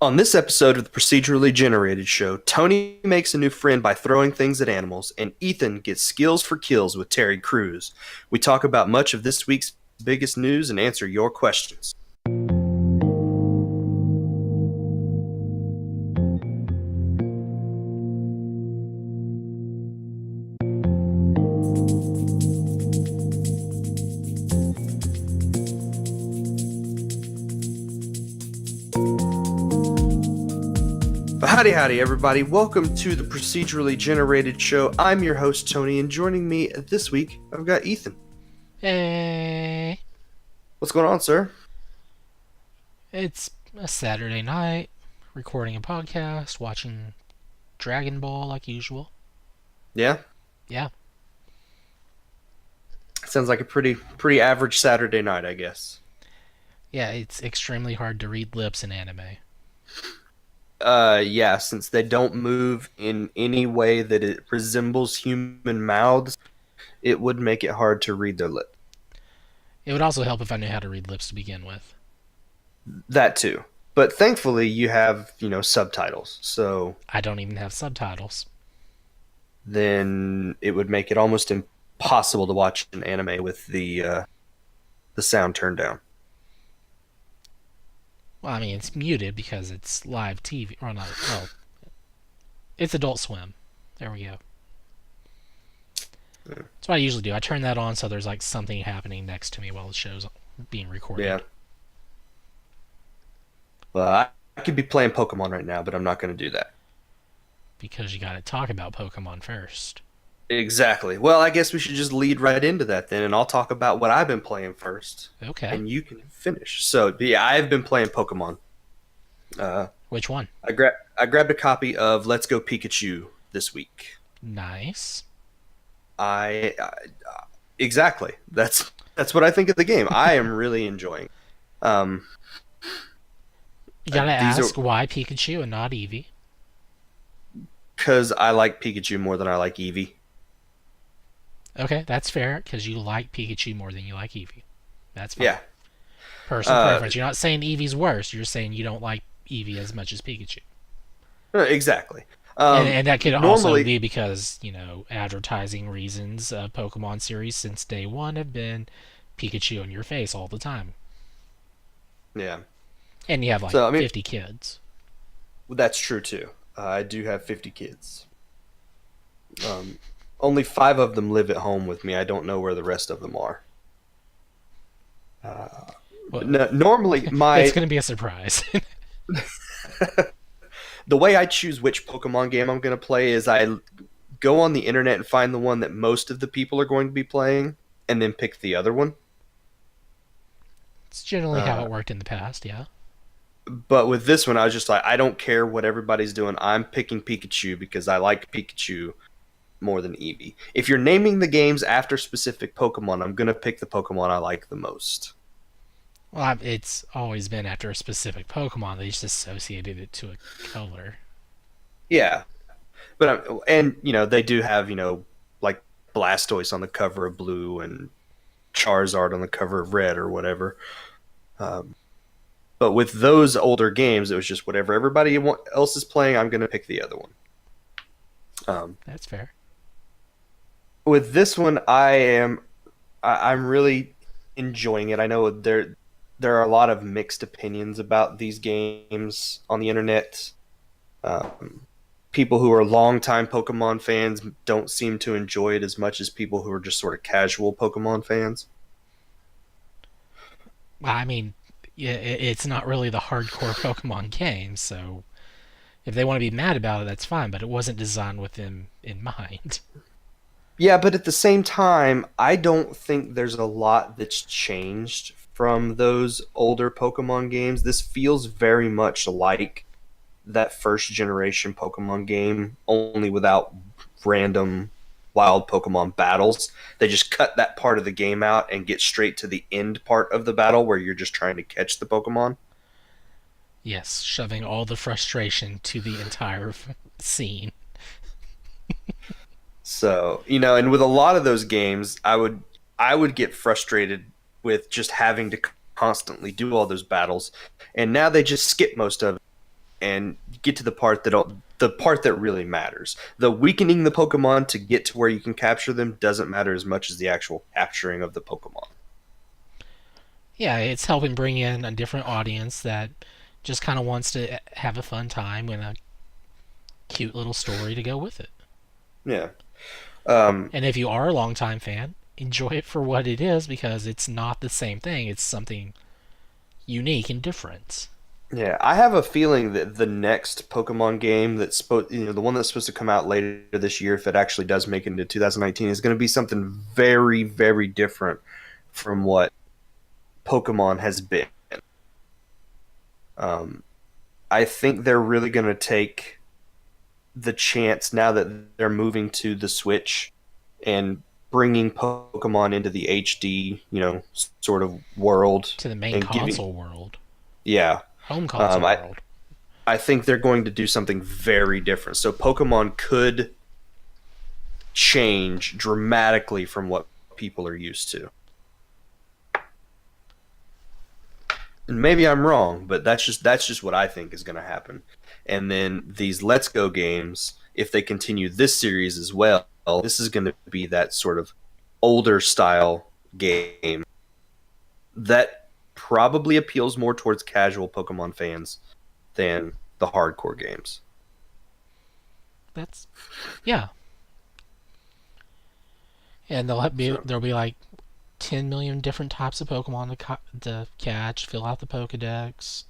On this episode of the Procedurally Generated Show, Tony makes a new friend by throwing things at animals, and Ethan gets skills for kills with Terry Crews. We talk about much of this week's biggest news and answer your questions. Howdy, everybody. Welcome to the Procedurally Generated Show. I'm your host, Tony, and joining me this week, I've got Ethan. Hey, What's going on, sir? it's a Saturday night, recording a podcast, watching Dragon Ball like usual. Yeah? Yeah, Sounds like a pretty average Saturday night, I guess. yeah, it's extremely hard to read lips in anime. Yeah, since they don't move in any way that it resembles human mouths, it would make it hard to read their lip. It would also help if I knew how to read lips to begin with. That too. But thankfully, you have, subtitles. So I don't even have subtitles. then it would make it almost impossible to watch an anime with the sound turned down. Well, I mean, it's muted because it's live TV. Or not, well, it's Adult Swim. There we go. Yeah. That's what I usually do. I turn that on so there's like something happening next to me while the show's being recorded. Yeah. Well, I could be playing Pokemon right now, but I'm not going to do that. Because you gotta talk about Pokemon first. Exactly. Well, I guess we should just lead right into that then, and I'll talk about what I've been playing first, Okay. and you can finish. So, yeah, I've been playing Pokemon. Uh, Which one? I grabbed a copy of Let's Go Pikachu this week. Nice. I exactly. That's what I think of the game. I am really enjoying. Um, You gotta these ask are why Pikachu and not Eevee. because I like Pikachu more than I like Eevee. Okay, that's fair, because you like Pikachu more than you like Eevee. That's fine. Yeah. Personal preference. You're not saying Eevee's worse, you're saying you don't like Eevee as much as Pikachu. Exactly. And that could also Normally, be because, advertising reasons. Pokemon series since day one have been Pikachu in your face all the time. yeah. And you have like So I mean, 50 kids. that's true too. I do have 50 kids. Um, Only 5 of them live at home with me. I don't know where the rest of them are. Well, Normally, it's going to be a surprise. the way I choose which Pokemon game I'm going to play is I go on the internet and find the one that most of the people are going to be playing, and then pick the other one. It's generally how Uh, it worked in the past, yeah. but with this one, I was just like, I don't care what everybody's doing. I'm picking Pikachu because I like Pikachu more than Eevee. If you're naming the games after specific Pokemon, I'm going to pick the Pokemon I like the most. Well, it's always been after a specific Pokemon. They just associated it to a color. Yeah. But and they do have like Blastoise on the cover of blue and Charizard on the cover of red or whatever. Um, but with those older games, it was just whatever everybody else is playing. I'm going to pick the other one. That's fair. With this one, I'm really enjoying it. I know there are a lot of mixed opinions about these games on the internet. Um, People who are longtime Pokemon fans don't seem to enjoy it as much as people who are just sort of casual Pokemon fans. Well, I mean, yeah, it's not really the hardcore Pokemon game, so if they want to be mad about it, that's fine. But it wasn't designed with them in mind. Yeah, but at the same time, I don't think there's a lot that's changed from those older Pokemon games. This feels very much like that first generation Pokemon game, only without random wild Pokemon battles. They just cut that part of the game out and get straight to the end part of the battle where you're just trying to catch the Pokemon. Yes, shoving all the frustration to the entire scene. So, and with a lot of those games, I would get frustrated with just having to constantly do all those battles. And now they just skip most of it and get to the part that really matters. The weakening the Pokemon to get to where you can capture them doesn't matter as much as the actual capturing of the Pokemon. Yeah, it's helping bring in a different audience that just kind of wants to have a fun time and a cute little story to go with it. Yeah. Um, And if you are a longtime fan, enjoy it for what it is because it's not the same thing. It's something unique and different. yeah, I have a feeling that the next Pokemon game that's supposed, the one that's supposed to come out later this year, if it actually does make it into 2019, is going to be something very, very different from what Pokemon has been. Um, I think they're really going to take the chance now that they're moving to the Switch and bringing Pokemon into the HD, sort of world To the main and giving, console world, yeah. home Um, console I world. I think they're going to do something very different. So Pokemon could change dramatically from what people are used to. And maybe I'm wrong, but that's just what I think is going to happen. And then these Let's Go games, if they continue this series as well, this is going to be that sort of older style game that probably appeals more towards casual Pokemon fans than the hardcore games. That's yeah, and So there'll be like 10 million different types of Pokemon to catch, fill out the Pokedex,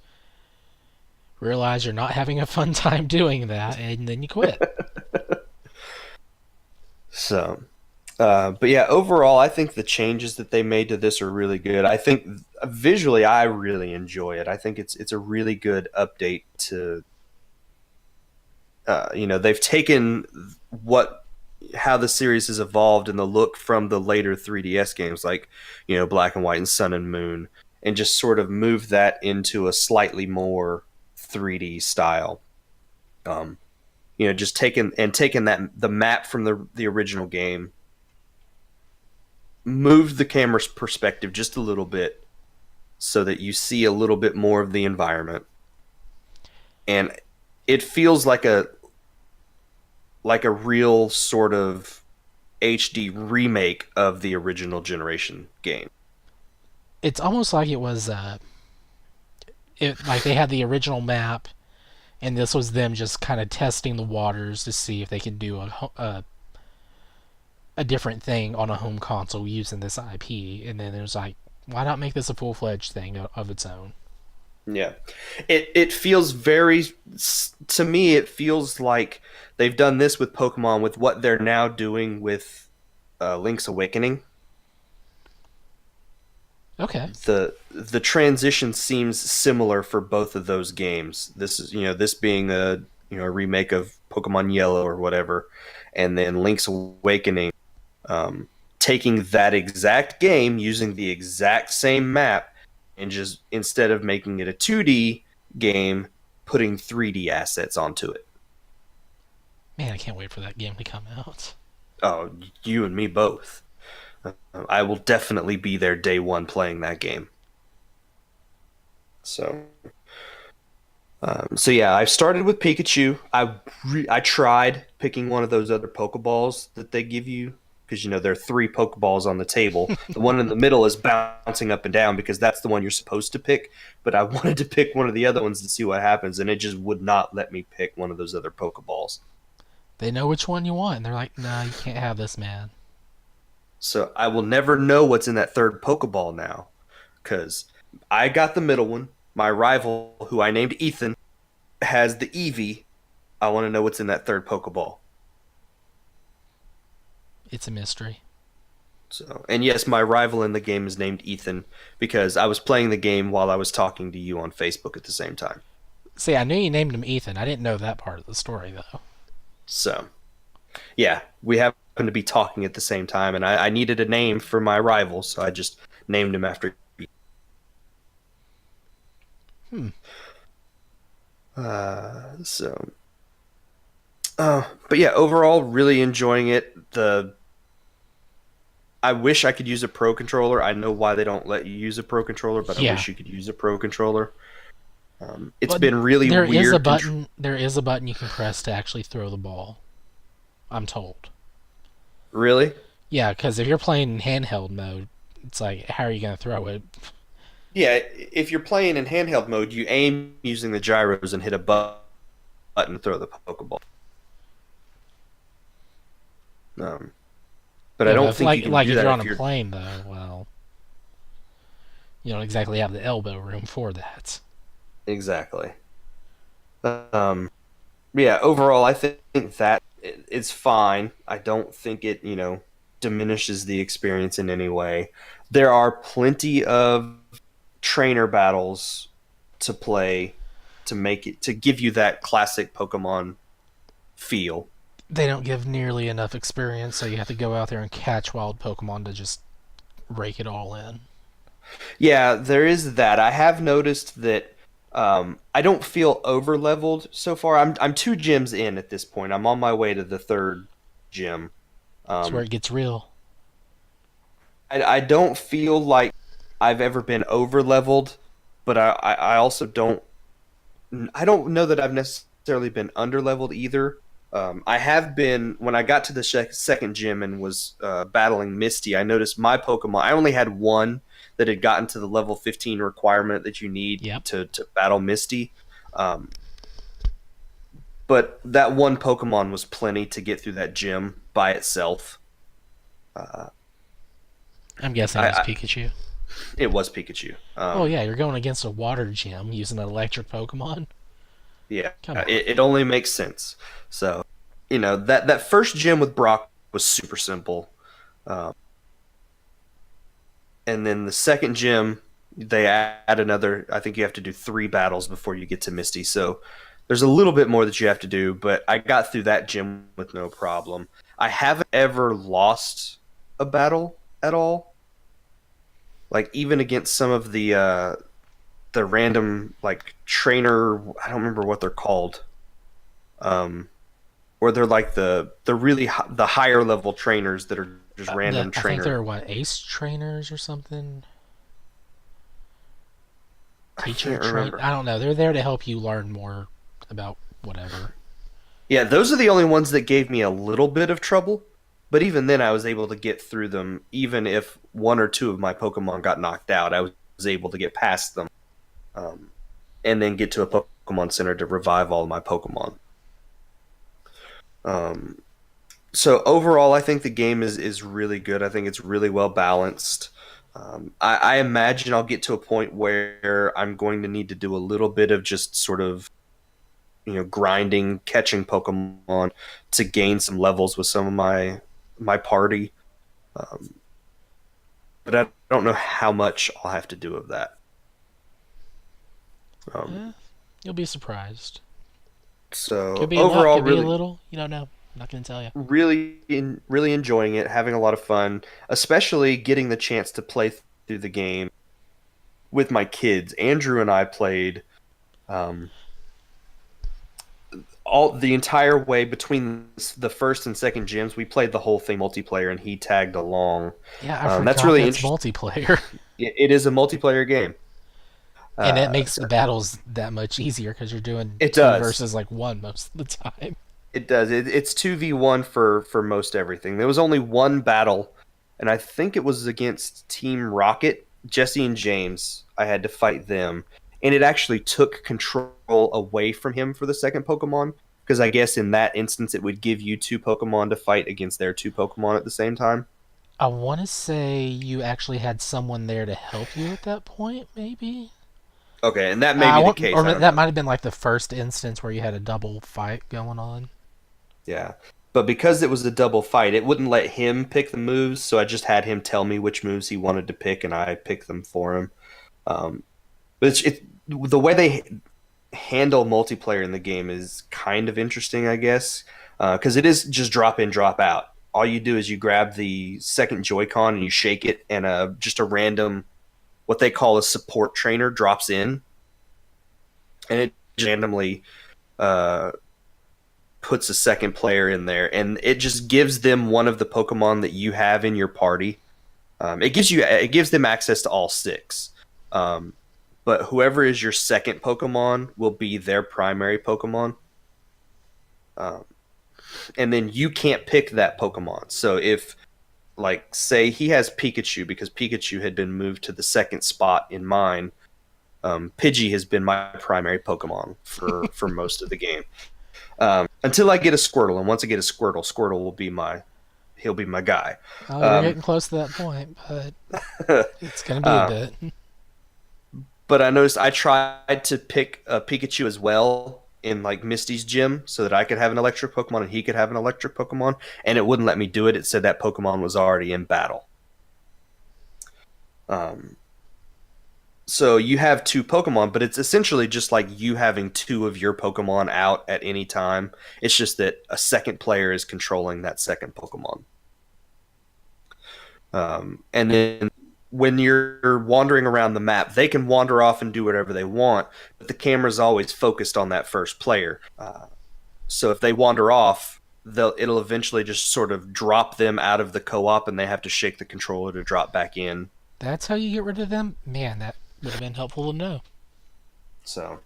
realize you're not having a fun time doing that, and then you quit. So, but yeah, overall, I think the changes that they made to this are really good. I think visually, I really enjoy it. I think it's a really good update to, they've taken what how the series has evolved and the look from the later 3DS games, like Black and White and Sun and Moon, and just sort of moved that into a slightly more 3D style. Um, just taking that the map from the original game, moved the camera's perspective just a little bit so that you see a little bit more of the environment, and it feels like a real sort of HD remake of the original generation game. It's almost like it was like they had the original map, and this was them just kind of testing the waters to see if they could do a different thing on a home console using this IP. And then it was like, why not make this a full fledged thing of its own? Yeah, it feels very to me. It feels like they've done this with Pokemon with what they're now doing with Link's Awakening. Okay. The transition seems similar for both of those games. This is this being a remake of Pokemon Yellow or whatever, and then Link's Awakening, taking that exact game using the exact same map and just instead of making it a 2D game, putting 3D assets onto it. Man, I can't wait for that game to come out. Oh, you and me both. I will definitely be there day one playing that game. So so yeah, I started with Pikachu. I tried picking one of those other Pokeballs that they give you because there are three Pokeballs on the table. The one in the middle is bouncing up and down because that's the one you're supposed to pick. But I wanted to pick one of the other ones to see what happens, and it just would not let me pick one of those other Pokeballs. They know which one you want, and they're like, nah, you can't have this, man. So I will never know what's in that third Pokeball now because I got the middle one. My rival, who I named Ethan, has the Eevee. I want to know what's in that third Pokeball. It's a mystery. So, and yes, my rival in the game is named Ethan because I was playing the game while I was talking to you on Facebook at the same time. See, I knew you named him Ethan. I didn't know that part of the story, though. So, yeah, we happened to be talking at the same time, and I needed a name for my rival, so I just named him after. Hmm. So, but yeah, overall, really enjoying it. I wish I could use a pro controller. I know why they don't let you use a pro controller, but I Yeah. wish you could use a pro controller. It's But been really there is a weird. button. There is a button you can press to actually throw the ball. I'm told. Really? Yeah, because if you're playing in handheld mode, it's like, how are you going to throw it? Yeah, if you're playing in handheld mode, you aim using the gyros and hit a button to throw the Pokeball. Um, but I Yeah, but don't if, think you can do if that you're on if a you're plane though, well, you don't exactly have the elbow room for that. exactly. Um, yeah, overall, I think that it's fine. I don't think it, diminishes the experience in any way. There are plenty of trainer battles to play to make it to give you that classic Pokemon feel. They don't give nearly enough experience, so you have to go out there and catch wild Pokemon to just rake it all in. Yeah, there is that. I have noticed that I don't feel over leveled so far. I'm two gyms in at this point. I'm on my way to the third gym. It's where Um, it gets real. I don't feel like I've ever been over leveled, but I also I don't know that I've necessarily been under leveled either. I have been when I got to the second gym and was battling Misty. I noticed my Pokemon. I only had one that had gotten to the level 15 requirement that you need Yep. to battle Misty. Um, but that one Pokemon was plenty to get through that gym by itself. Uh, I'm guessing it was I Pikachu. it was Pikachu. Oh yeah, you're going against a water gym using an electric Pokemon. Yeah, Come on. it only makes sense. So, that first gym with Brock was super simple. Um, and then the second gym, they add another. I think you have to do 3 battles before you get to Misty. So there's a little bit more that you have to do, but I got through that gym with no problem. I haven't ever lost a battle at all. Like even against some of the random like trainer. I don't remember what they're called. Um, or they're like the really the higher level trainers that are just random I think trainer. they're what, ace trainers or something. I Teacher can't train. remember. I don't know. They're there to help you learn more about whatever. Yeah, those are the only ones that gave me a little bit of trouble. But even then, I was able to get through them. Even if one or two of my Pokemon got knocked out, I was able to get past them, um, and then get to a Pokemon Center to revive all of my Pokemon. Um, so overall, I think the game is really good. I think it's really well balanced. I imagine I'll get to a point where I'm going to need to do a little bit of just sort of grinding, catching Pokemon to gain some levels with some of my party. Um, but I don't know how much I'll have to do of that. Um, Eh, you'll be surprised. Could so be a lot. overall, Could be a really, little. You don't know. I'm not gonna tell you. really enjoying it, having a lot of fun, especially getting the chance to play through the game with my kids. Andrew and I played um, all the entire way between the first and second gyms. We played the whole thing multiplayer, and he tagged along. Yeah, I That's forgot really that's interesting. multiplayer, It is a multiplayer game. and it makes So the battles that much easier because you're doing it two does. versus like one most of the time. It does. It's 2v1 for most everything. There was only one battle, and I think it was against Team Rocket, Jesse and James. I had to fight them, and it actually took control away from him for the second Pokemon because I guess in that instance it would give you 2 Pokemon to fight against their 2 Pokemon at the same time. I want to say you actually had someone there to help you at that point, maybe. Okay, and that may I be the want, case. or I don't that know. might have been like the first instance where you had a double fight going on. Yeah. But because it was a double fight, it wouldn't let him pick the moves, so I just had him tell me which moves he wanted to pick, and I picked them for him. Um, but the way they handle multiplayer in the game is kind of interesting, I guess, because it is just drop in, drop out. All you do is you grab the second Joy-Con and you shake it, and just a random, what they call a support trainer, drops in, and it randomly uh, puts a second player in there, and it just gives them one of the Pokemon that you have in your party. It gives them access to all 6. Um, but whoever is your second Pokemon will be their primary Pokemon. Um, and then you can't pick that Pokemon. So if, like, say he has Pikachu because Pikachu had been moved to the second spot in mine, Pidgey has been my primary Pokemon for most of the game. Until I get a Squirtle, and once I get a Squirtle, Squirtle will be my he'll be my guy. Oh, you're Um, getting close to that point, but it's gonna be a uh, bit. but I noticed I tried to pick a Pikachu as well in like Misty's gym so that I could have an electric Pokemon and he could have an electric Pokemon, and it wouldn't let me do it. It said that Pokemon was already in battle. Um, so you have two Pokemon, but it's essentially just like you having two of your Pokemon out at any time. It's just that a second player is controlling that second Pokemon. And then when you're wandering around the map, they can wander off and do whatever they want, but the camera's always focused on that first player. So if they wander off, it'll eventually just sort of drop them out of the co-op, and they have to shake the controller to drop back in. That's how you get rid of them? Man, that would have been helpful to know. So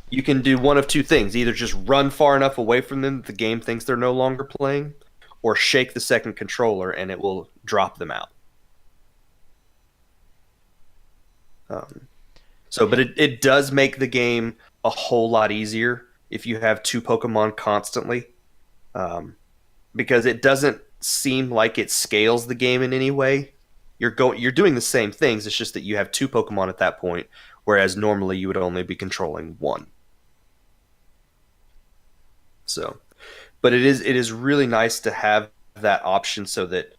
you can do one of two things: either just run far enough away from them that the game thinks they're no longer playing, or shake the second controller and it will drop them out. Um, but it does make the game a whole lot easier if you have two Pokemon constantly, um, because it doesn't seem like it scales the game in any way. You're doing the same things. It's just that you have two Pokemon at that point, whereas normally you would only be controlling one. So, but it is really nice to have that option so that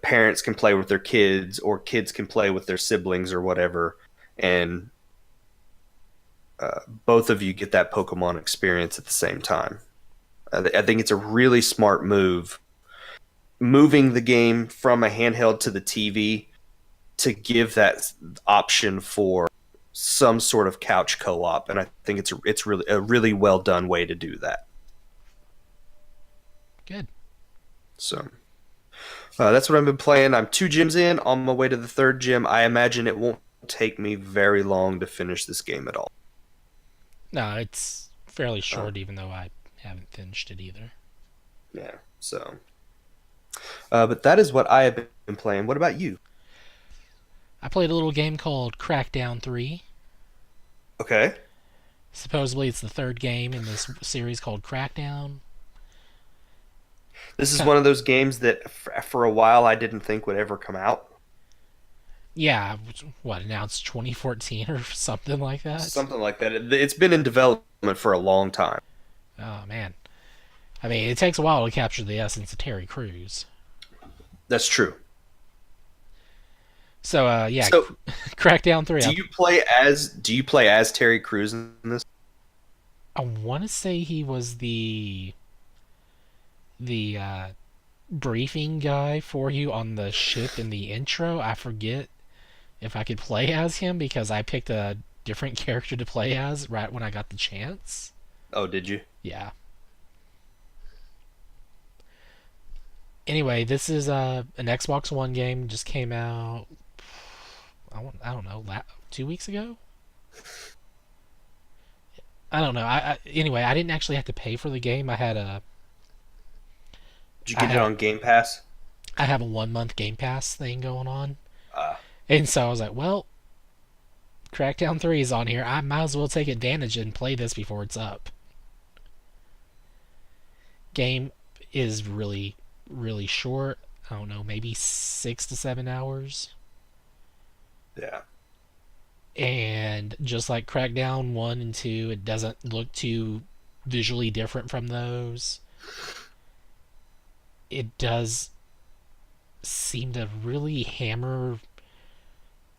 parents can play with their kids or kids can play with their siblings or whatever, and both of you get that Pokemon experience at the same time. I think it's a really smart move, moving the game from a handheld to the TV to give that option for some sort of couch co-op, and I think it's really a really well done way to do that. Good. So that's what I've been playing. I'm 2 gyms in, on my way to the third gym. I imagine it won't take me very long to finish this game at all. No, it's fairly Uh, short, even though I haven't finished it either. yeah. So, but that is what I have been playing. What about you? I played a little game called Crackdown 3. Okay. Supposedly, it's the third game in this series called Crackdown. This is Kind one of those games that for a while I didn't think would ever come out. yeah, what, announced 2014 or something like that? Something like that. It's been in development for a long time. Oh, man. I mean, it takes a while to capture the essence of Terry Crews. That's true. So, yeah, So, Crackdown 3. do you play as Terry Crews in this? I want to say he was the briefing guy for you on the ship in the intro. I forget if I could play as him because I picked a different character to play as right when I got the chance. Oh, did you? Yeah. Anyway, this is an Xbox One game. Just came out. I don't know, 2 weeks ago. I don't know. Anyway, I didn't actually have to pay for the game. Did you I get it have on Game Pass? I have a 1 month Game Pass thing going on, Uh, and so I was like, well, Crackdown 3 is on here. I might as well take advantage and play this before it's up. Game is really, really short. I don't know, maybe 6 to 7 hours. yeah. And just like Crackdown 1 and 2, it doesn't look too visually different from those. It does seem to really hammer.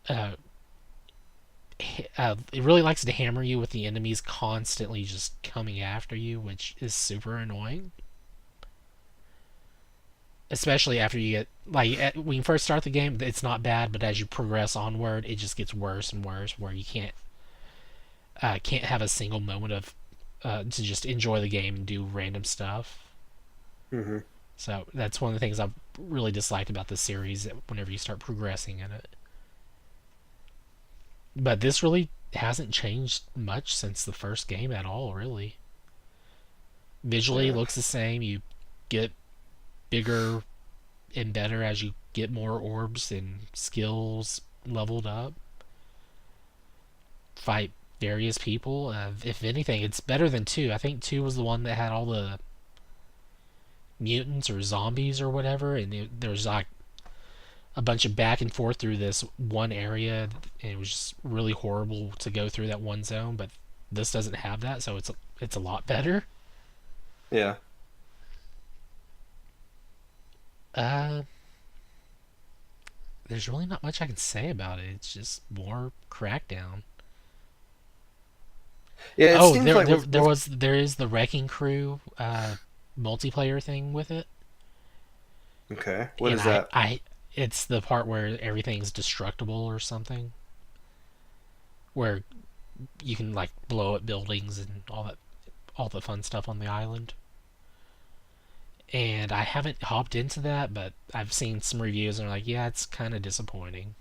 Uh, it really likes to hammer you with the enemies constantly just coming after you, which is super annoying. Especially after you get when you first start the game, it's not bad, but as you progress onward, it just gets worse and worse. Where you can't have a single moment of to just enjoy the game and do random stuff. Hmm. So that's one of the things I've really disliked about this series. Whenever you start progressing in it, But this really hasn't changed much since the first game at all, really. Visually, it Yeah. looks the same. You get bigger and better as you get more orbs and skills leveled up. Fight various people. If anything, it's better than 2. I think 2 was the one that had all the mutants or zombies or whatever, and there's like a bunch of back and forth through this one area, and it was just really horrible to go through that one zone. But this doesn't have that, so it's a lot better. Yeah. Uh, there's really not much I can say about it. It's just more Crackdown. Yeah, it Oh, seems like with there is the Wrecking Crew multiplayer thing with it, okay. What and is that? it's the part where everything's destructible or something, where you can like blow up buildings and all the fun stuff on the island. And I haven't hopped into that, but I've seen some reviews and they're like, yeah, it's kind of disappointing.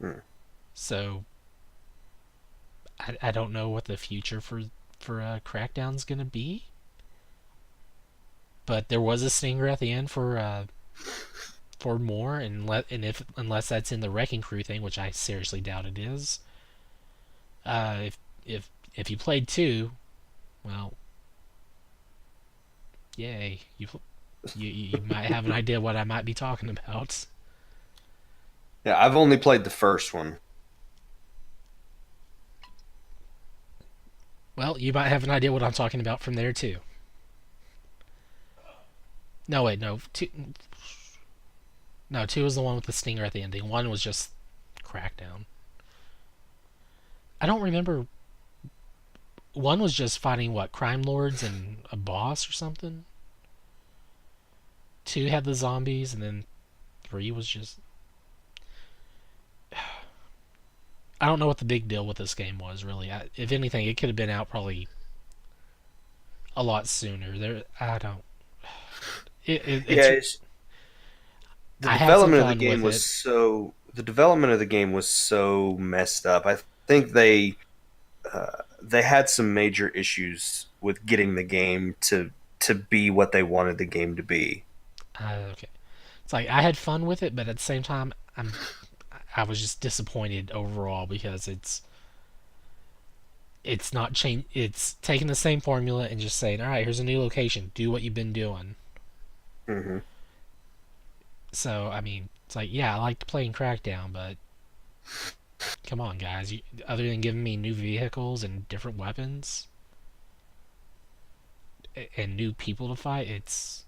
Hmm. So I don't know what the future for Crackdown's gonna be, but there was a stinger at the end for more, and if unless that's in the Wrecking Crew thing, which I seriously doubt it is. If if you played 2, well, yay, you might have an idea what I might be talking about. Yeah, I've only played the first one. Well, you might have an idea what I'm talking about from there too. No, wait, no, 2, no, 2 was the one with the stinger at the ending. 1 was just Crackdown. I don't remember. 1 was just fighting what, crime lords and a boss or something. 2 had the zombies, and then 3 was just. I don't know what the big deal with this game was really. If anything, it could have been out probably a lot sooner. I don't. Yeah, It's. the I had some development of the fun game with was it. so the development of the game was so messed up. I think they had some major issues with getting the game to be what they wanted the game to be. Okay, it's like I had fun with it, but at the same time, I was just disappointed overall because it's not change. It's taking the same formula and just saying, all right, here's a new location. Do what you've been doing. Hmm. So I mean, it's like, yeah, I liked playing Crackdown, but come on, guys. Other than giving me new vehicles and different weapons and new people to fight, it,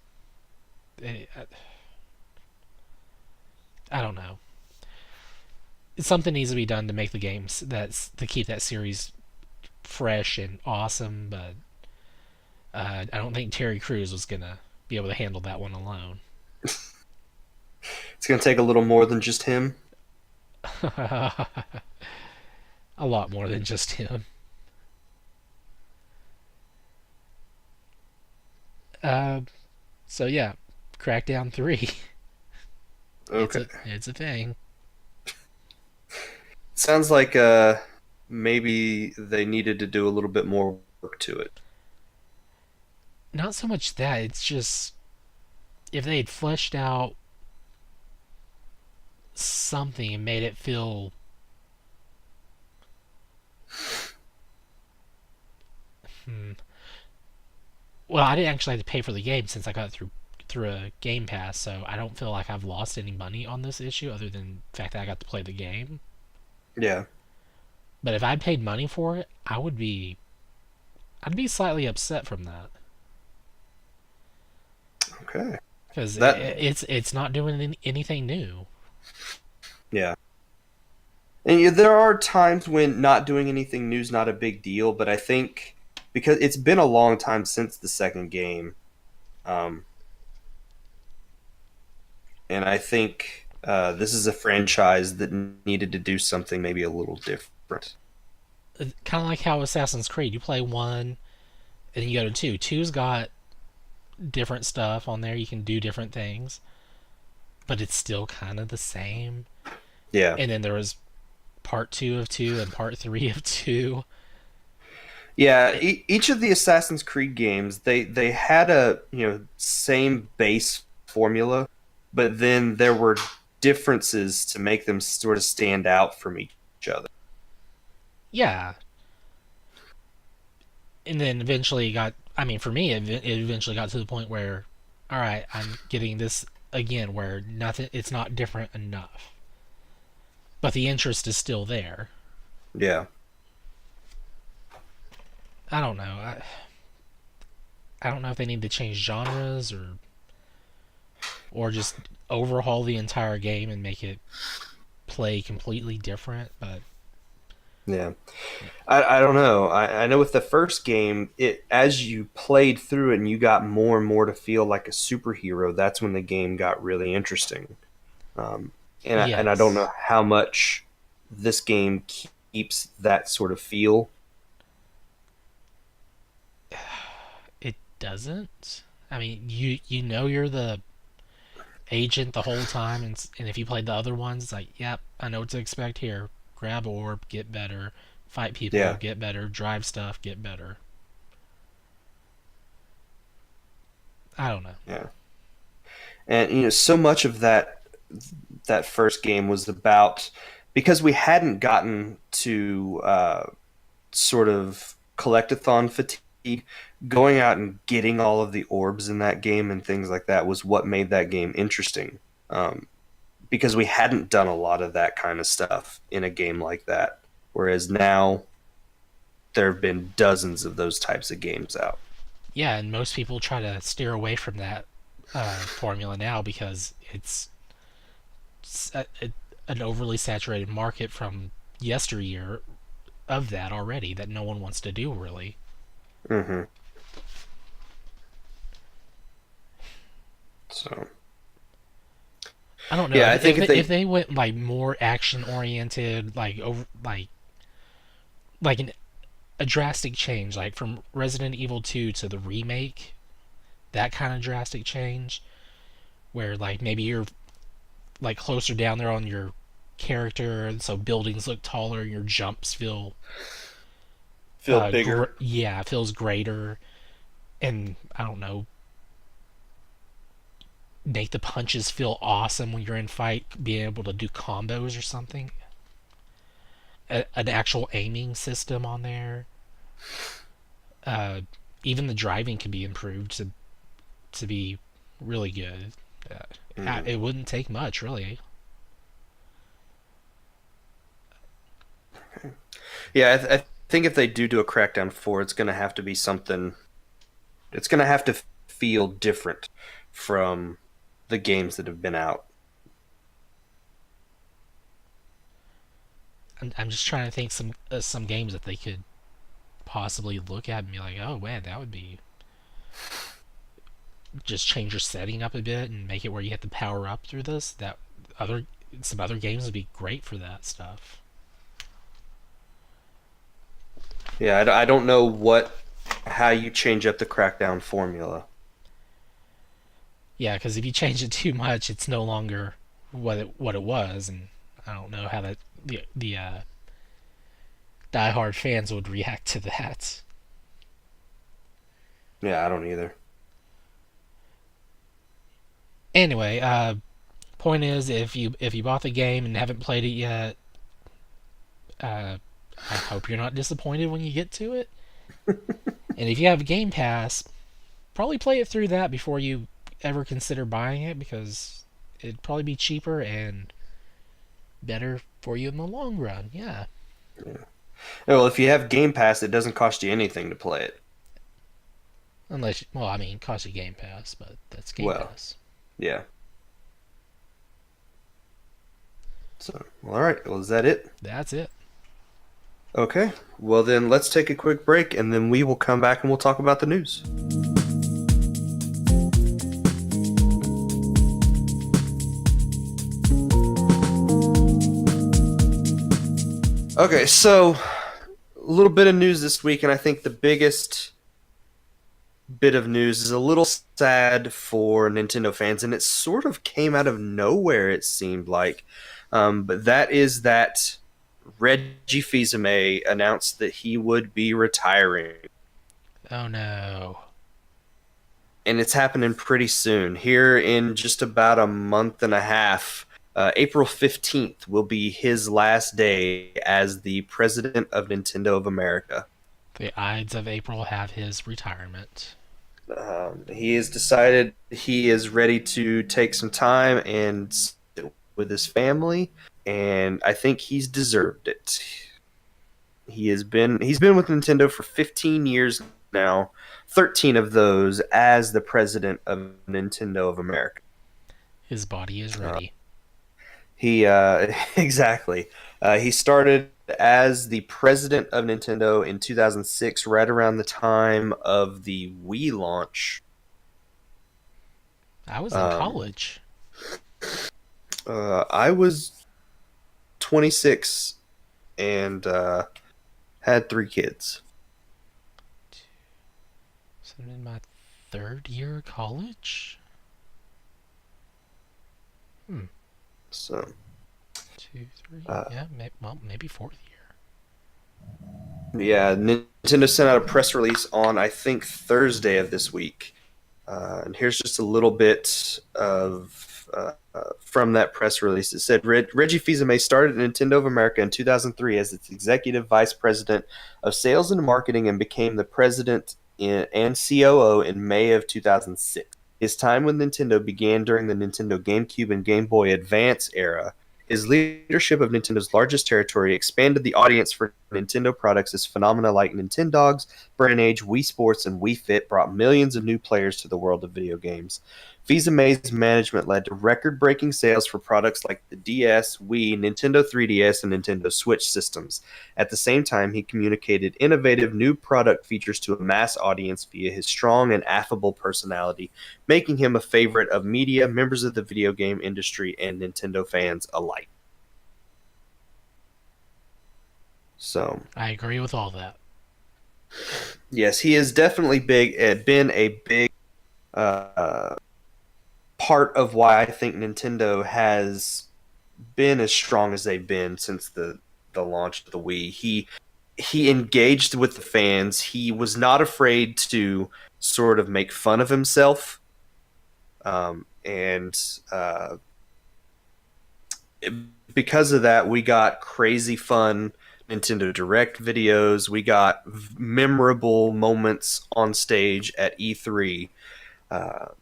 I don't know. Something needs to be done to make the games that's to keep that series fresh and awesome. But I don't think Terry Crews was gonna be able to handle that one alone. It's going to take a little more than just him. A lot more than just him. Uh, so yeah, Crackdown 3. Okay. It's a thing. Sounds like maybe they needed to do a little bit more work to it. Not so much that, it's just if they had fleshed out something and made it feel hmm, well, I didn't actually have to pay for the game since I got it through a Game Pass, so I don't feel like I've lost any money on this issue other than the fact that I got to play the game. Yeah. But if I paid money for it, I'd be slightly upset from that Okay. because That it's not doing anything new. yeah. And yeah, there are times when not doing anything new is not a big deal, but I think because it's been a long time since the second game, um, and I think this is a franchise that needed to do something maybe a little different. Kind of like how Assassin's Creed, you play 1 and then you go to 2. Two's got different stuff on there. You can do different things, but it's still kind of the same. Yeah. And then there was part two of two and part three of two. Yeah, It, each of the Assassin's Creed games, they had a, same base formula, but then there were differences to make them sort of stand out from each other. yeah, and then eventually got. I mean, for me, it eventually got to the point where, all right, I'm getting this again, where nothing. It's not different enough, but the interest is still there. Yeah. I don't know. I don't know if they need to change genres or just overhaul the entire game and make it play completely different. But Yeah. I don't know. I know with the first game, it as you played through it and you got more and more to feel like a superhero, that's when the game got really interesting. Um, and I don't yes, know how much this game keeps that sort of feel. it doesn't. I mean, you know you're the agent the whole time, and if you played the other ones, it's like, yep, I know what to expect here. Grab orb, get better. Fight people, Yeah. get better. Drive stuff, get better. I don't know. Yeah. And so much of that first game was about, because we hadn't gotten to sort of collectathon fatigue. Going out and getting all of the orbs in that game and things like that was what made that game interesting. Because we hadn't done a lot of that kind of stuff in a game like that. Whereas now there have been dozens of those types of games out. Yeah, and most people try to steer away from that formula now because it's an overly saturated market from yesteryear of that already that no one wants to do really. Hmm. So I don't know yeah, I think if if they they went like more action oriented, like a drastic change, like from Resident Evil 2 to the remake, that kind of drastic change, where like maybe you're like closer down there on your character, and so buildings look taller, your jumps feel feel bigger. yeah, feels greater, and I don't know, make the punches feel awesome when you're in fight, being able to do combos or something. An actual aiming system on there. Uh, Even the driving could be improved to be really good. Hmm. It wouldn't take much, really. Yeah, I think if they do a Crackdown 4, it's going to have to be something. It's going to have to feel different from the games that have been out. I'm just trying to think some games that they could possibly look at and be like, oh man, that would be just change your setting up a bit and make it where you have to power up through this. That other some other games would be great for that stuff. Yeah, I don't know how you change up the Crackdown formula. Yeah, because if you change it too much, it's no longer what it was, and I don't know how the diehard fans would react to that. Yeah, I don't either. Anyway, point is, if you bought the game and haven't played it yet, uh, I hope you're not disappointed when you get to it. And if you have Game Pass, probably play it through that before you ever consider buying it because it'd probably be cheaper and better for you in the long run. Yeah, Yeah. Well, if you have Game Pass, it doesn't cost you anything to play it. unless well, I mean, it costs you Game Pass, but that's Game Well, Pass. yeah. So, all right. Well, is that it? That's it. Okay. Well, then let's take a quick break and then we will come back and we'll talk about the news. Okay, so a little bit of news this week, and I think the biggest bit of news is a little sad for Nintendo fans, and it sort of came out of nowhere, it seemed like. But that is that Reggie Fils-Aimé announced that he would be retiring, Oh no. and it's happening pretty soon. Here in just about a month and a half, April 15th will be his last day as the president of Nintendo of America. The Ides of April have his retirement. He has decided he is ready to take some time and sit with his family, and I think he's deserved it. He's been with Nintendo for 15 years now, 13 of those as the president of Nintendo of America. His body is Uh, ready. he exactly. He started as the president of Nintendo in 2006, right around the time of the Wii launch. I was in Um, college. I was 26 and had 3 kids. So I'm in my third year of college? Hmm. So, 2, 3. uh, Yeah, well, maybe fourth year. yeah, Nintendo sent out a press release on, I think, Thursday of this week. And here's just a little bit of from that press release. It said Reggie Fils-Aimé started Nintendo of America in 2003 as its executive vice president of sales and marketing and became the president and COO in May of 2006. His time with Nintendo began during the Nintendo GameCube and Game Boy Advance era. His leadership of Nintendo's largest territory expanded the audience for Nintendo products as phenomena like Nintendogs, Brain Age, Wii Sports, and Wii Fit brought millions of new players to the world of video games. Fils-Aimé's management led to record-breaking sales for products like the DS, Wii, Nintendo 3DS, and Nintendo Switch systems. At the same time, he communicated innovative new product features to a mass audience via his strong and affable personality, making him a favorite of media, members of the video game industry, and Nintendo fans alike. So, I agree with all that. yes, he has definitely been a big uh, part of why I think Nintendo has been as strong as they've been since the launch of the Wii. He engaged with the fans. He was not afraid to sort of make fun of himself, and because of that, we got crazy fun Nintendo Direct videos. We got memorable moments on stage at E3.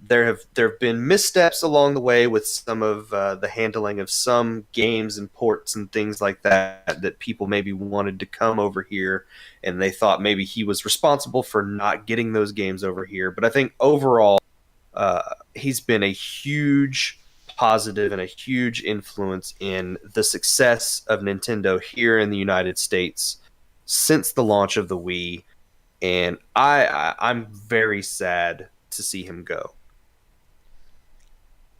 There have been missteps along the way with some of the handling of some games and ports and things like that people maybe wanted to come over here, and they thought maybe he was responsible for not getting those games over here. But I think overall, he's been a huge positive and a huge influence in the success of Nintendo here in the United States since the launch of the Wii, and I'm very sad to see him go.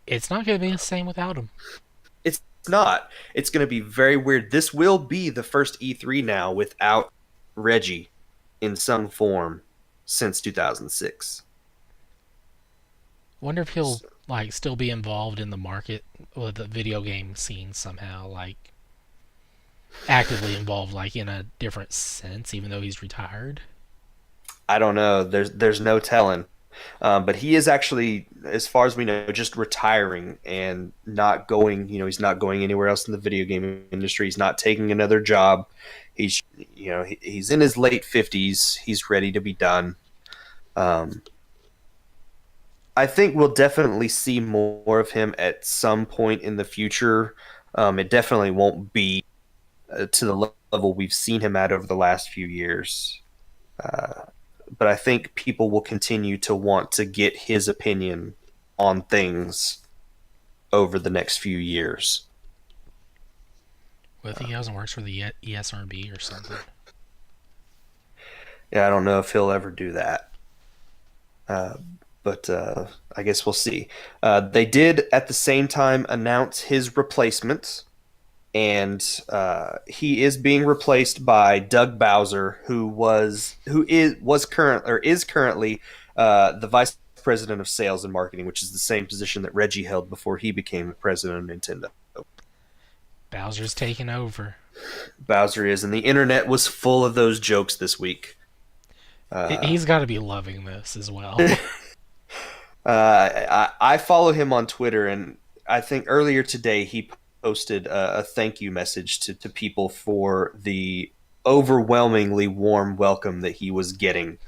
It's not going to be the same without him. It's not. It's going to be very weird. This will be the first E3 now without Reggie in some form since 2006. Wonder if he'll like still be involved in the market or the video game scene somehow, like actively involved, like in a different sense, even though he's retired. I don't know. There's no telling. But he is actually, as far as we know, just retiring and not going. He's not going anywhere else in the video game industry. He's not taking another job. He's in his late 50s. He's ready to be done. Um, I think we'll definitely see more of him at some point in the future. It definitely won't be to the level we've seen him at over the last few years. Uh, but I think people will continue to want to get his opinion on things over the next few years. What if he goes and works for the ESRB or something? Yeah, I don't know if he'll ever do that. Uh, but I guess we'll see. They did at the same time announce his replacement, and he is being replaced by Doug Bowser, who is currently the vice president of sales and marketing, which is the same position that Reggie held before he became the president of Nintendo. Bowser's taking over. Bowser is, and the internet was full of those jokes this week. Uh, He's got to be loving this as well. I follow him on Twitter, and I think earlier today he posted a thank you message to people for the overwhelmingly warm welcome that he was getting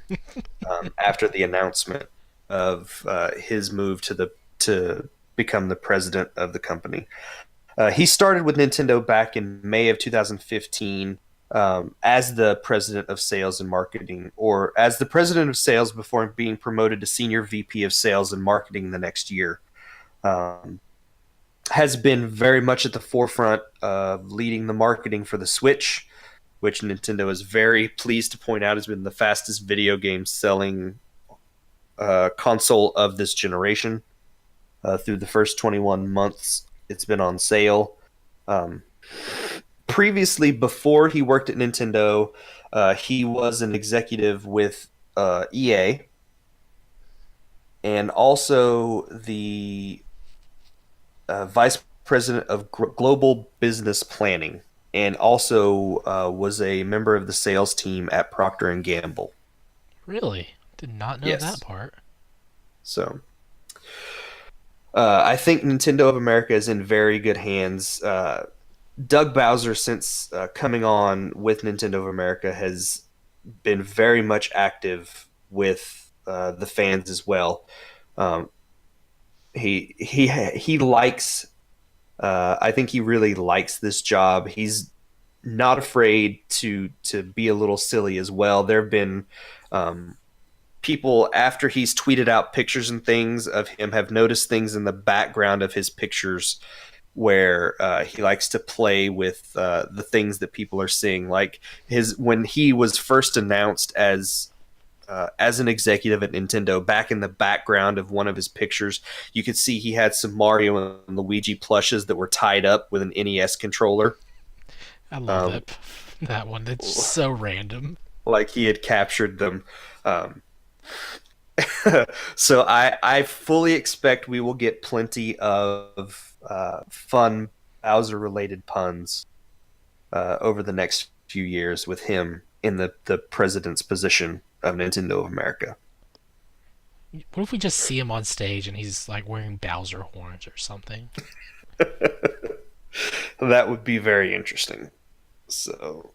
after the announcement of his move to become the president of the company. He started with Nintendo back in May of 2015 as the president of sales and marketing, or as the president of sales before being promoted to senior VP of sales and marketing the next year. Um, has been very much at the forefront of leading the marketing for the Switch, which Nintendo is very pleased to point out has been the fastest video game selling console of this generation through the first 21 months it's been on sale. Um, Previously, before he worked at Nintendo, he was an executive with EA and also the vice president of global business planning, and also was a member of the sales team at Procter and Gamble. Really? Did not know that Yes. part. So I think Nintendo of America is in very good hands. Doug Bowser, since coming on with Nintendo of America, has been very much active with the fans as well. Um, he likes. I think he really likes this job. He's not afraid to be a little silly as well. There have been people after he's tweeted out pictures and things of him have noticed things in the background of his pictures where he likes to play with the things that people are seeing. Like his when he was first announced as an executive at Nintendo, back in the background of one of his pictures, you could see he had some Mario and Luigi plushes that were tied up with an NES controller. I love Um, that one. That's so random. like he had captured them. Um, so I fully expect we will get plenty of fun Bowser related puns over the next few years with him in the president's position of Nintendo of America. What if we just see him on stage and he's like wearing Bowser horns or something? That would be very interesting. So,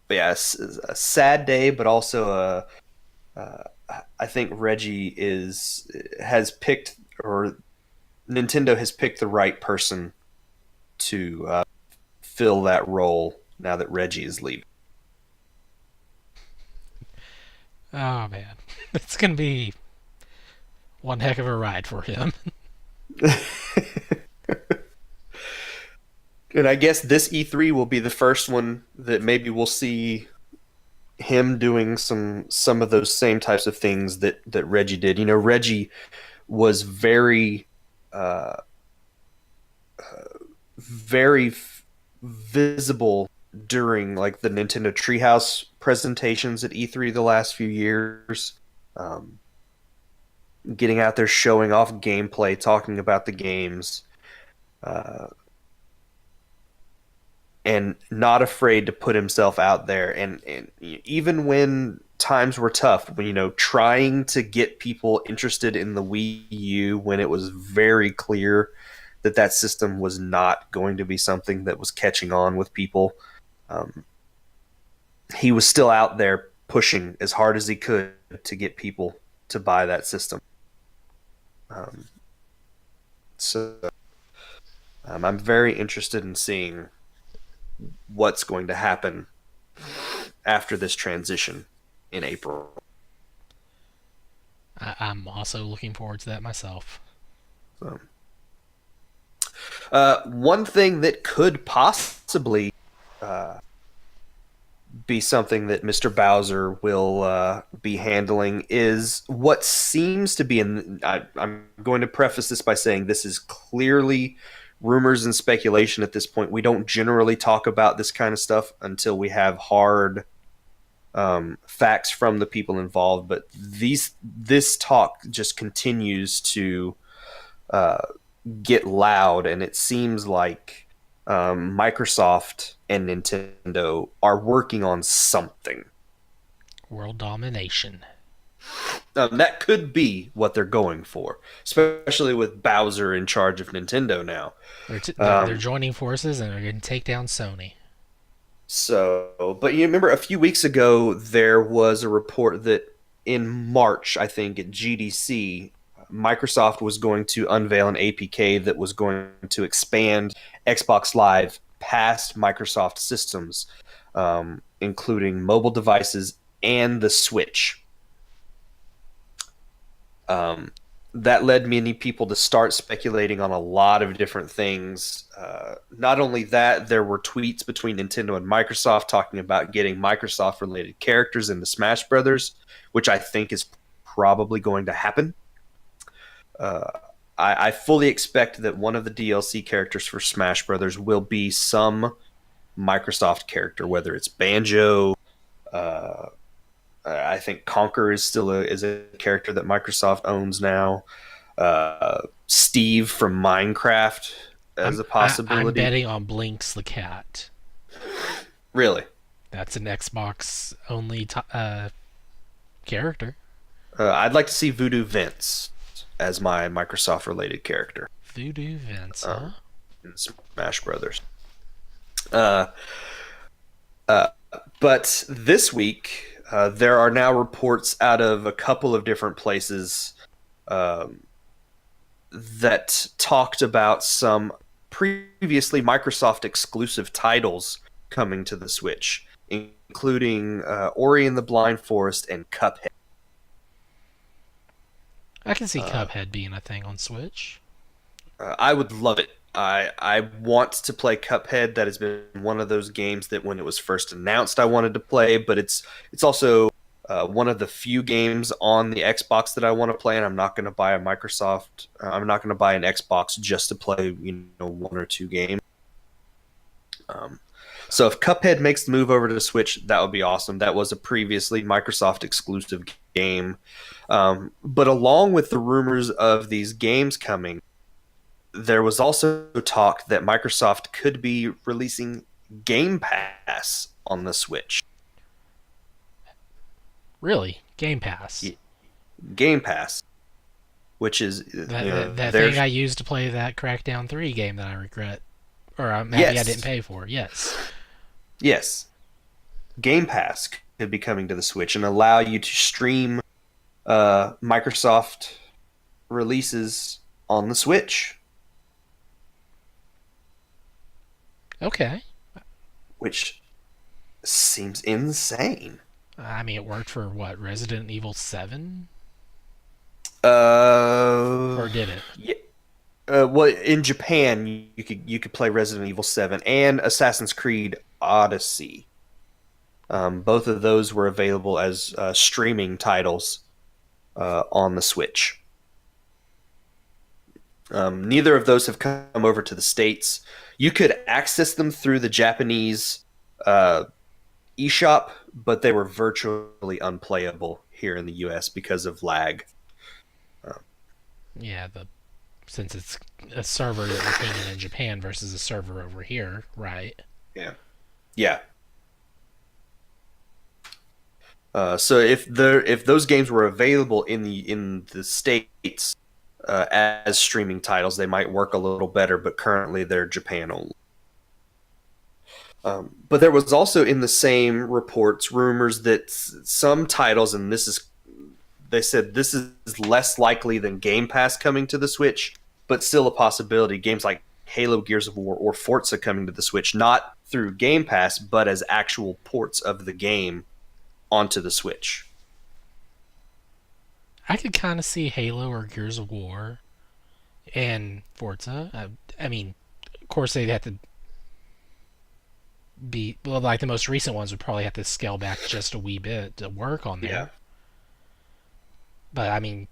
but yeah, it's a sad day, but also uh, I think Reggie is has picked, or Nintendo has picked the right person to fill that role now that Reggie is leaving. Oh man, it's gonna be one heck of a ride for him. And I guess this E3 will be the first one that maybe we'll see him doing some of those same types of things that Reggie did. You know, Reggie was uh, very visible during like the Nintendo Treehouse presentations at E3 the last few years. Um, Getting out there, showing off gameplay, talking about the games, uh, and not afraid to put himself out there. And even when times were tough, when, you know, trying to get people interested in the Wii U when it was very clear that that system was not going to be something that was catching on with people. Um, he was still out there pushing as hard as he could to get people to buy that system. Um, so I'm very interested in seeing what's going to happen after this transition in April. I'm also looking forward to that myself. So, one thing that could possibly uh, be something that Mr. Bowser will be handling is what seems to be, and I'm going to preface this by saying this is clearly rumors and speculation at this point. We don't generally talk about this kind of stuff until we have hard facts from the people involved. But this talk just continues to get loud, and it seems like Microsoft and Nintendo are working on something. World domination. That could be what they're going for, especially with Bowser in charge of Nintendo now. They're joining forces and they're going to take down Sony. But you remember a few weeks ago there was a report that in March, I think at GDC, Microsoft was going to unveil an APK that was going to expand Xbox Live past Microsoft systems, including mobile devices and the Switch. Um, that led many people to start speculating on a lot of different things. Not only that, there were tweets between Nintendo and Microsoft talking about getting Microsoft related characters into Smash Brothers, which I think is probably going to happen. Uh, I fully expect that one of the DLC characters for Smash Brothers will be some Microsoft character, whether it's Banjo. Uh, I think Conquer is still a character that Microsoft owns now. Steve from Minecraft as a I'm possibility. betting on Blinks the cat. Really, That's an Xbox only character. I'd like to see Voodoo Vince as my Microsoft related character Voodoo Vince, huh? um, in Smash Brothers. Uh, uh, but this week, there are now reports out of a couple of different places um, that talked about some previously Microsoft exclusive titles coming to the Switch, including Ori and the Blind Forest and Cuphead. I can see Uh, Cuphead being a thing on Switch. I would love it. I want to play Cuphead. That has been one of those games that when it was first announced, I wanted to play. But it's also one of the few games on the Xbox that I want to play, and I'm not going to buy a Microsoft. I'm not going to buy an Xbox just to play one or two games. Um, so if Cuphead makes the move over to the Switch, that would be awesome. That was a previously Microsoft exclusive game. But along with the rumors of these games coming, there was also talk that Microsoft could be releasing Game Pass on the Switch. Really, Game Pass. Game Pass, which is That thing there's I used to play that Crackdown 3 game that I regret, or I'm happy I didn't yes, pay for. Yes. yes, Game Pass could be coming to the Switch and allow you to stream Microsoft releases on the Switch, Okay. which seems insane. I mean, it worked for what, Resident Evil 7? Uh, Or did it? yeah, well, in Japan, you could play Resident Evil 7 and Assassin's Creed Odyssey. Both of those were available as streaming titles on the Switch. Neither of those have come over to the States. You could access them through the Japanese uh, eShop, but they were virtually unplayable here in the US because of lag. Uh, Yeah, since it's a server that we're pinging in Japan versus a server over here, right? yeah, yeah. So if those games were available in the states as streaming titles, they might work a little better. But currently, they're Japan only. But there was also in the same reports rumors that some titles, and they said this is less likely than Game Pass coming to the Switch, but still a possibility. Games like Halo, Gears of War, or Forza coming to the Switch, not through Game Pass, but as actual ports of the game onto the Switch. I could kind of see Halo or Gears of War and Forza. I mean, of course, they'd have to be, well, like the most recent ones would probably have to scale back just a wee bit to work on Yeah, there. But I mean,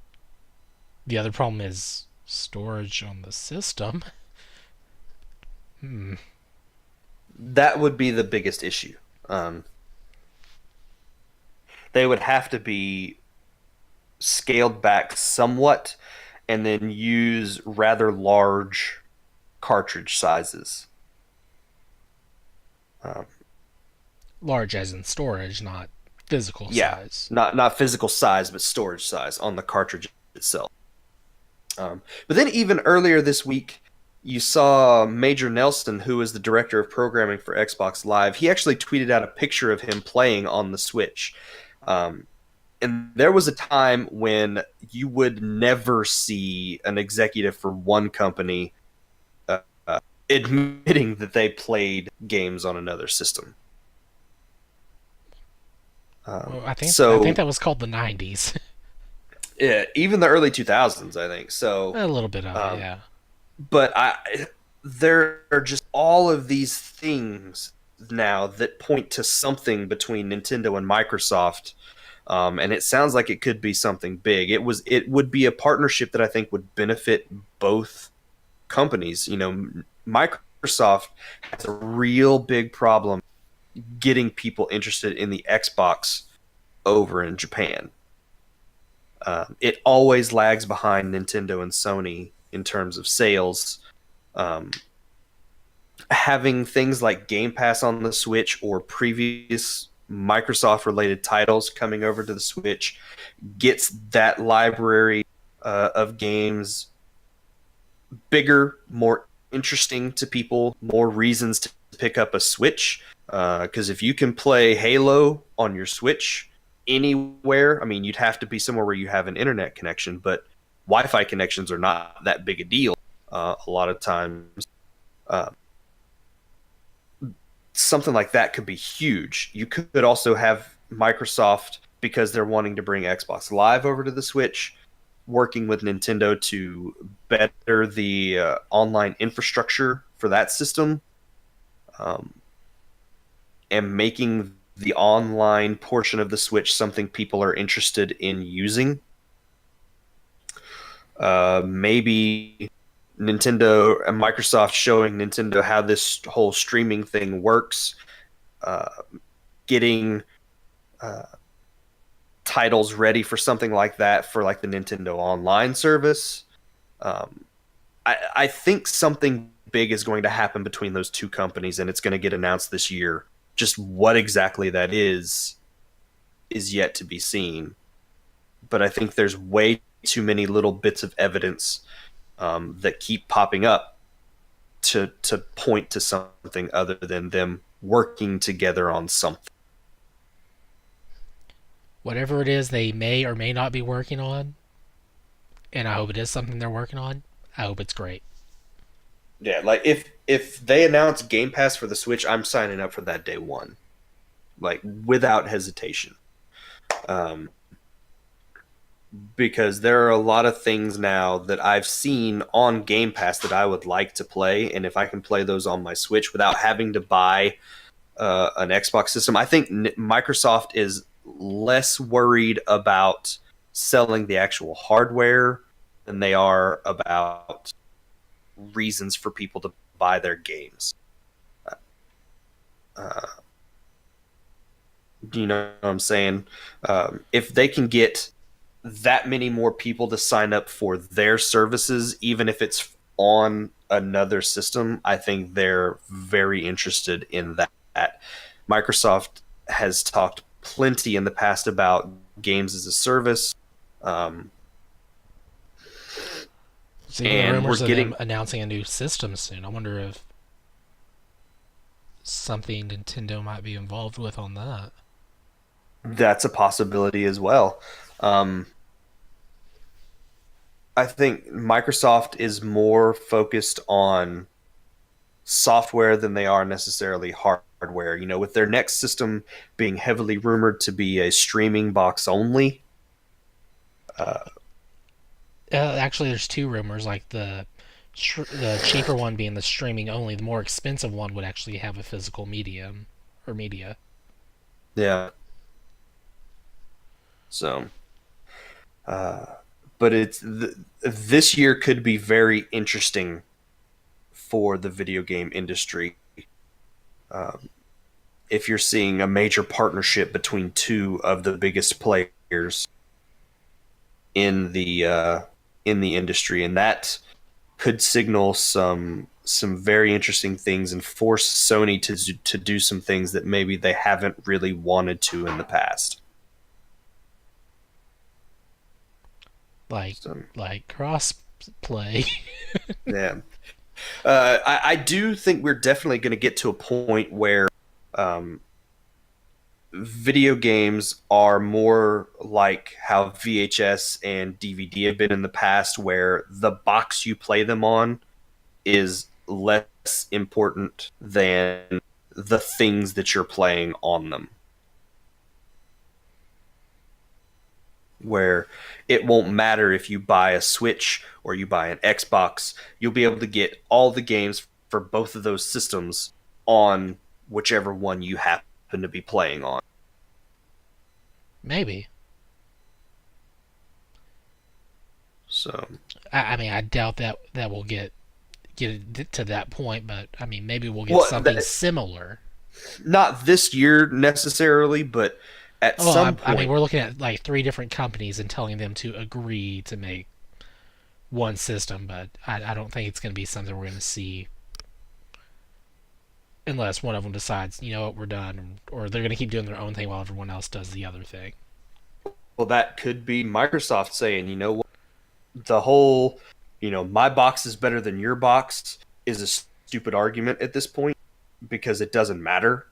the other problem is storage on the system. Hmm. that would be the biggest issue. Um, they would have to be scaled back somewhat, and then use rather large cartridge sizes. Um, Large as in storage, not physical yeah, size. not physical size, but storage size on the cartridge itself. But then even earlier this week, you saw Major Nelson, who is the director of programming for Xbox Live. He actually tweeted out a picture of him playing on the Switch. Um, and there was a time when you would never see an executive for one company uh, admitting that they played games on another system. Well, I think So that was called the '90s. yeah, even the early 2000s, I think. So, A little bit of it, um, yeah. but there are just all of these things now that point to something between Nintendo and Microsoft. And it sounds like it could be something big. It would be a partnership that I think would benefit both companies. Microsoft has a real big problem getting people interested in the Xbox over in Japan. It always lags behind Nintendo and Sony in terms of sales. Um, Having things like Game Pass on the Switch or previous Microsoft related titles coming over to the Switch gets that library of games bigger, more interesting to people, more reasons to pick up a Switch. Because if you can play Halo on your Switch anywhere, I mean, you'd have to be somewhere where you have an internet connection, but Wi Fi connections are not that big a deal a lot of times. Uh, Something like that could be huge. You could also have Microsoft, because they're wanting to bring Xbox Live over to the Switch, working with Nintendo to better the online infrastructure for that system, um, and making the online portion of the Switch something people are interested in using. Maybe Nintendo and Microsoft showing Nintendo how this whole streaming thing works, uh, getting uh, titles ready for something like that for like the Nintendo Online service. Um, I think something big is going to happen between those two companies, and it's going to get announced this year. Just what exactly that is yet to be seen. But I think there's way too many little bits of evidence that keep popping up to point to something other than them working together on something. Whatever it is they may or may not be working on, and I hope it is something they're working on, I hope it's great. Yeah, like if they announce Game Pass for the Switch, I'm signing up for that day one, like without hesitation. Um, because there are a lot of things now that I've seen on Game Pass that I would like to play, and if I can play those on my Switch without having to buy an Xbox system, I think Microsoft is less worried about selling the actual hardware than they are about reasons for people to buy their games. Uh, you know what I'm saying? If they can get that many more people to sign up for their services, even if it's on another system, I think they're very interested in that. Microsoft has talked plenty in the past about games as a service, um, There's even and we're rumors of them getting announcing a new system soon. I wonder if something Nintendo might be involved with on that. that's a possibility as well. Um, I think Microsoft is more focused on software than they are necessarily hardware. With their next system being heavily rumored to be a streaming box only. Uh, Actually, there's two rumors. Like the cheaper one being the streaming only. The more expensive one would actually have a physical medium or media. yeah. So, uh, but this year could be very interesting for the video game industry. Um, if you're seeing a major partnership between two of the biggest players in the in the industry, and that could signal some very interesting things and force Sony to do some things that maybe they haven't really wanted to in the past. like So like cross play. yeah, I do think we're definitely going to get to a point where um, video games are more like how VHS and DVD have been in the past, where the box you play them on is less important than the things that you're playing on them. Where it won't matter if you buy a Switch or you buy an Xbox, you'll be able to get all the games for both of those systems on whichever one you happen to be playing on. Maybe. So, I mean, I doubt that will get it to that point, but I mean, maybe we'll get well, something similar. not this year necessarily, but at Oh, some I mean, point. we're looking at like three different companies and telling them to agree to make one system, but I don't think it's going to be something we're going to see unless one of them decides, you know what, we're done, or they're going to keep doing their own thing while everyone else does the other thing. Well, that could be Microsoft saying, you know what, the whole, my box is better than your box is a stupid argument at this point because it doesn't matter.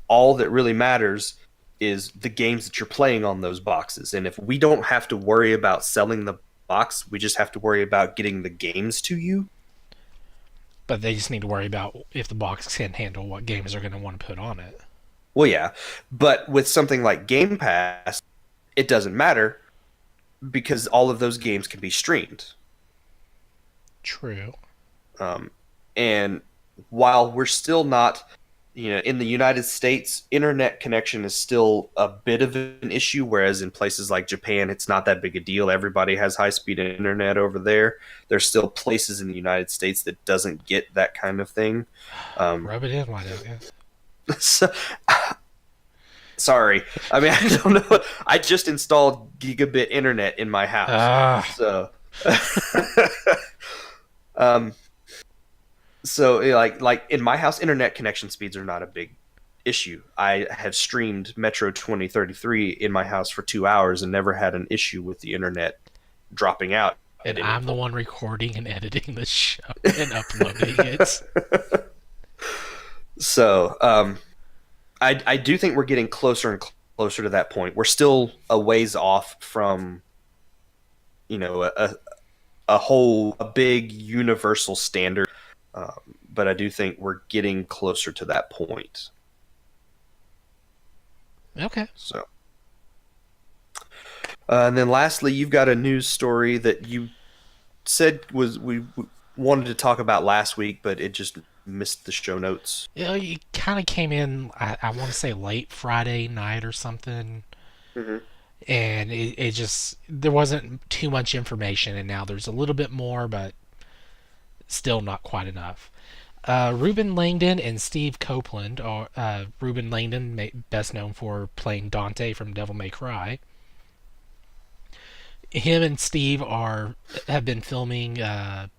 All that really matters is the games that you're playing on those boxes. And if we don't have to worry about selling the box, we just have to worry about getting the games to you. But they just need to worry about if the box can handle what games they're going to want to put on it. Well, yeah. But with something like Game Pass, it doesn't matter because all of those games can be streamed. True. Um, and while we're still not, in the United States, internet connection is still a bit of an issue, whereas in places like Japan, it's not that big a deal. Everybody has high speed internet over there. There's still places in the United States that doesn't get that kind of thing. Um, Rub it in, why don't you? so, sorry. I mean, I don't know. I just installed gigabit internet in my house. Ah, So, um, so like in my house, internet connection speeds are not a big issue. I have streamed Metro 2033 in my house for 2 hours and never had an issue with the internet dropping out and at any I'm the point. one recording and editing the show and uploading it. So I do think we're getting closer and closer to that point. We're still a ways off from a big universal standard, but I do think we're getting closer to that point. Okay. So. And then lastly, you've got a news story that you said we wanted to talk about last week, but it just missed the show notes. You know, it kind of came in, I want to say late Friday night or something, Hmm. and it just, there wasn't too much information, and now there's a little bit more, but still not quite enough. Ruben Langdon and Steve Copeland are Ruben Langdon, best known for playing Dante from Devil May Cry. Him and Steve have been filming a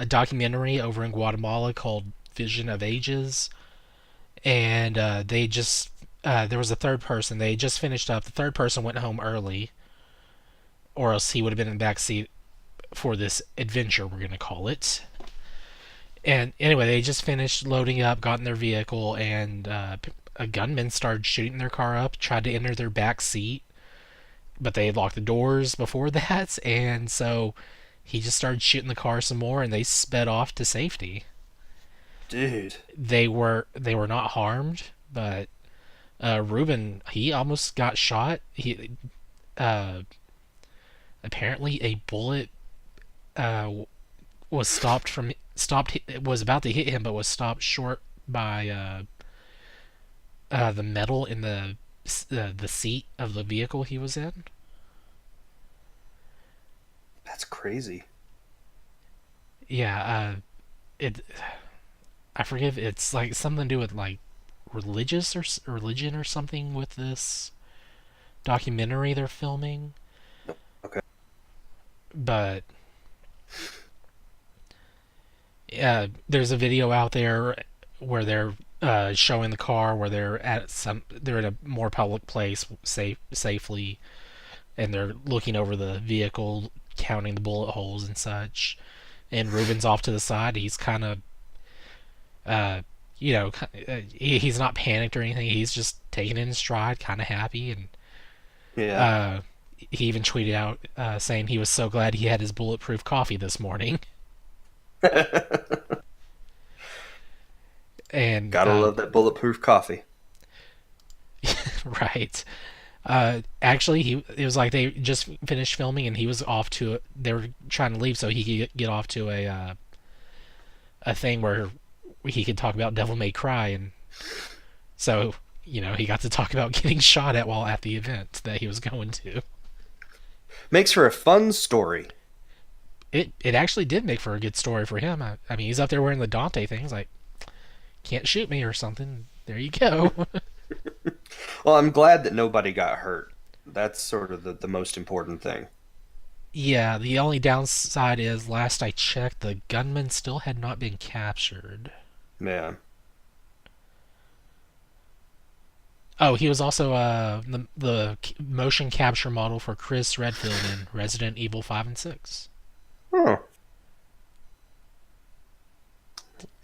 documentary over in Guatemala called Vision of Ages, and they just there was a third person. They just finished up. The third person went home early, or else he would have been in the back seat for this adventure. We're gonna call it. And anyway, they just finished loading up, got in their vehicle, and a gunman started shooting their car up, tried to enter their back seat, but they had locked the doors before that, and so he just started shooting the car some more, and they sped off to safety. Dude, They were not harmed, but Ruben, he almost got shot. He uh, apparently a bullet uh, was stopped. It was about to hit him, but was stopped short by the metal in the seat of the vehicle he was in. that's crazy. Yeah, it. I forget. It's like something to do with like religion or something with this documentary they're filming. Okay. but there's a video out there where they're showing the car where they're at a more public place safely, and they're looking over the vehicle, counting the bullet holes and such. And Ruben's off to the side. He's kind of, uh, he's not panicked or anything. He's just taking it in stride, kind of happy. And Yeah. uh, he even tweeted out saying he was so glad he had his bulletproof coffee this morning. And Gotta love that bulletproof coffee. right. Actually, it was like they just finished filming, and he was off to. They were trying to leave so he could get off to a thing where he could talk about Devil May Cry, and so he got to talk about getting shot at while at the event that he was going to. Makes for a fun story. It actually did make for a good story for him. I mean, he's up there wearing the Dante thing. He's like, can't shoot me or something. There you go. Well, I'm glad that nobody got hurt. That's sort of the most important thing. Yeah, the only downside is, last I checked, the gunman still had not been captured. Yeah. Oh, he was also the motion capture model for Chris Redfield in Resident Evil 5 and 6. Oh,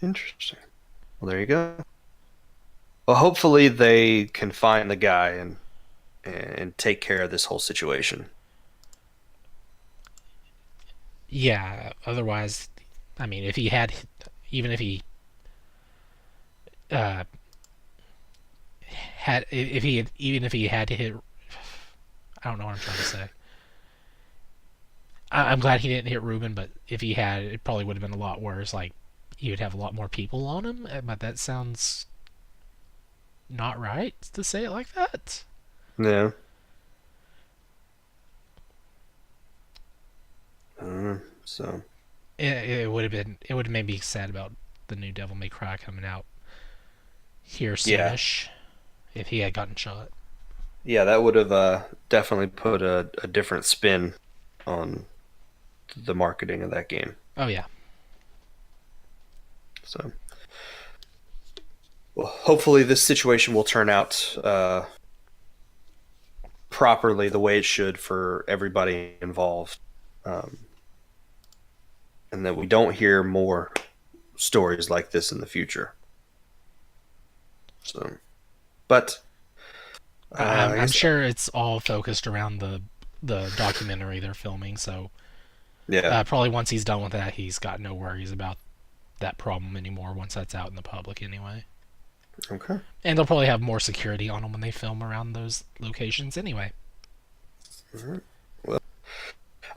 interesting. Well, there you go. Well, hopefully they can find the guy and take care of this whole situation. Yeah, otherwise, I mean, if he had, even if he uh, even if he had to hit, I don't know what I'm trying to say. I'm glad he didn't hit Ruben, but if he had, it probably would have been a lot worse. Like, he would have a lot more people on him, but that sounds not right to say it like that. Yeah. So It would have been, it would have made me sad about the new Devil May Cry coming out here yeah, soonish if he had gotten shot. yeah, that would have definitely put a different spin on the marketing of that game. Oh yeah. So, well, hopefully this situation will turn out properly the way it should for everybody involved, um, and that we don't hear more stories like this in the future. So, but I'm I I'm guess sure it's all focused around the documentary they're filming. So yeah. probably once he's done with that, he's got no worries about that problem anymore. Once that's out in the public, anyway. Okay. And they'll probably have more security on them when they film around those locations, anyway. All right. Well,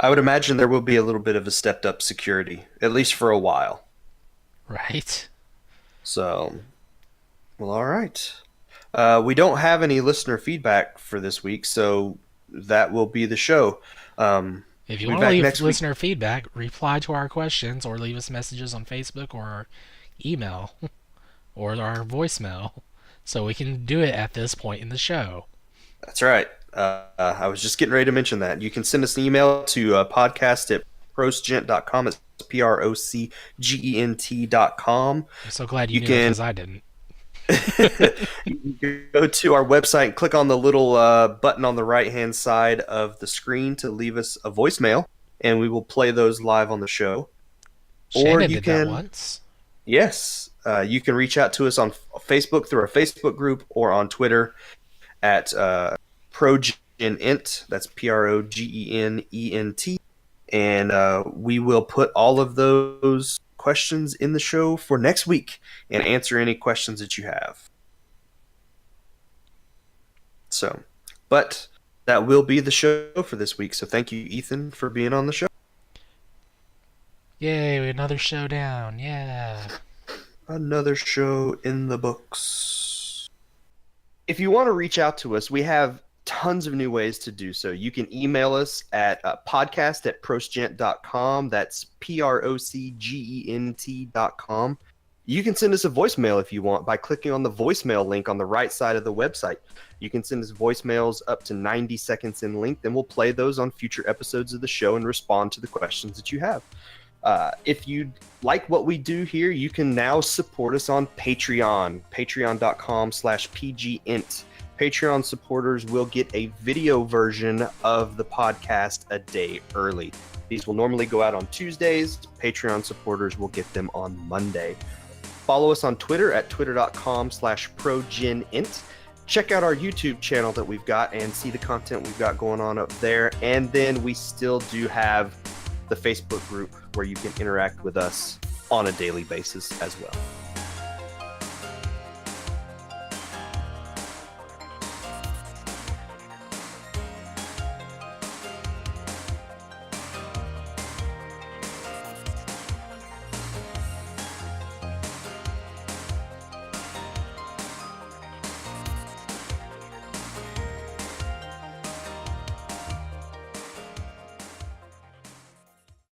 I would imagine there will be a little bit of a stepped up security, at least for a while. Right. So, well, all right. We don't have any listener feedback for this week, so that will be the show. If you We'll be want to back leave next week. listener feedback, reply to our questions or leave us messages on Facebook or our email or our voicemail so we can do it at this point in the show. That's right. I was just getting ready to mention that. You can send us an email to podcast at procegent.com. It's procegent.com. I'm so glad you You knew that can because I didn't. you can go to our website and click on the little button on the right hand side of the screen to leave us a voicemail, and we will play those live on the show. Or Shannon you did that can, once. yes, you can reach out to us on Facebook through our Facebook group or on Twitter at ProGenEnt. That's PROGENENT. And we will put all of those questions in the show for next week and answer any questions that you have. So, but that will be the show for this week. So thank you, Ethan, for being on the show. Yay, another showdown. Yeah. Another show in the books. If you want to reach out to us, we have tons of new ways to do so. You can email us at podcast@procegent.com. That's PROCGENT.com. You can send us a voicemail if you want by clicking on the voicemail link on the right side of the website. You can send us voicemails up to 90 seconds in length, and we'll play those on future episodes of the show and respond to the questions that you have. If you like what we do here, you can now support us on Patreon, patreon.com/pgint. Patreon supporters will get a video version of the podcast a day early. These will normally go out on Tuesdays. Patreon supporters will get them on Monday. Follow us on Twitter at twitter.com/progenint. Check out our YouTube channel that we've got and see the content we've got going on up there. And then we still do have the Facebook group where you can interact with us on a daily basis as well.